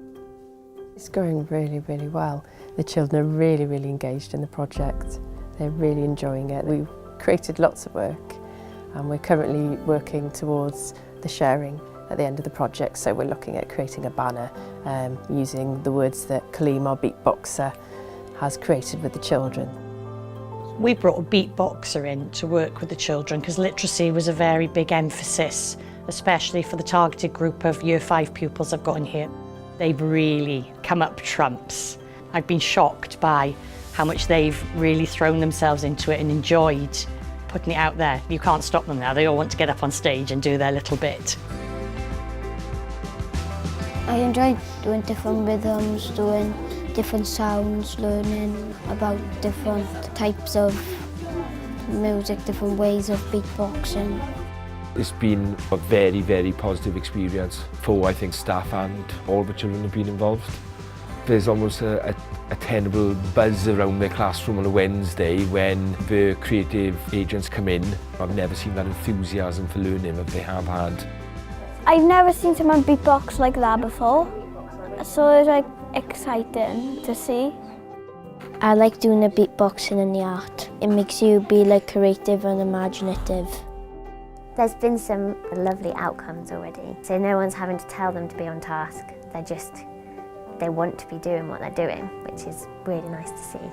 It's going really, really well. The children are really, really engaged in the project. They're really enjoying it. We've created lots of work and we're currently working towards the sharing at the end of the project. So we're looking at creating a banner using the words that Kaleem, our beatboxer, has created with the children. We brought a beatboxer in to work with the children because literacy was a very big emphasis, especially for the targeted group of Year 5 pupils I've got in here. They've really come up trumps. I've been shocked by how much they've really thrown themselves into it and enjoyed putting it out there. You can't stop them now. They all want to get up on stage and do their little bit. I enjoy doing different rhythms, doing different sounds, learning about different types of music, different ways of beatboxing. It's been a very, very positive experience for, I think, staff and all the children have been involved. There's almost a tenable buzz around the classroom on a Wednesday when the creative agents come in. I've never seen that enthusiasm for learning that they have had. I've never seen someone beatbox like that before, so it's like exciting to see. I like doing the beatboxing and the art. It makes you be like creative and imaginative. There's been some lovely outcomes already, so no one's having to tell them to be on task. They want to be doing what they're doing, which is really nice to see.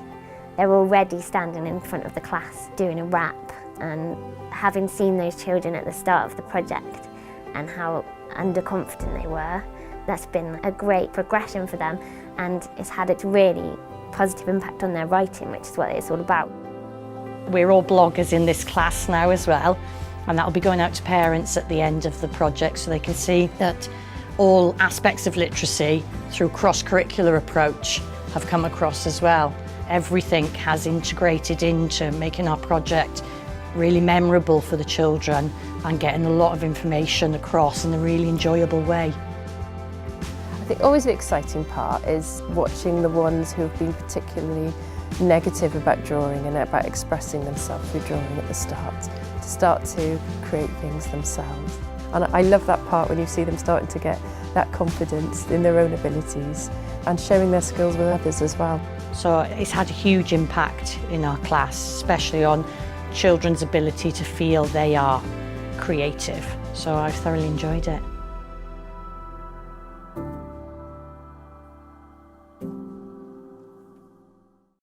They're already standing in front of the class doing a rap, and having seen those children at the start of the project and how underconfident they were, that's been a great progression for them, and it's had a really positive impact on their writing, which is what it's all about. We're all bloggers in this class now as well, and that'll be going out to parents at the end of the project so they can see that all aspects of literacy through cross-curricular approach have come across as well. Everything has integrated into making our project really memorable for the children and getting a lot of information across in a really enjoyable way. I think always the exciting part is watching the ones who have been particularly negative about drawing and about expressing themselves through drawing at the start to create things themselves. And I love that part when you see them starting to get that confidence in their own abilities and sharing their skills with others as well. So it's had a huge impact in our class, especially on children's ability to feel they are creative. So I've thoroughly enjoyed it.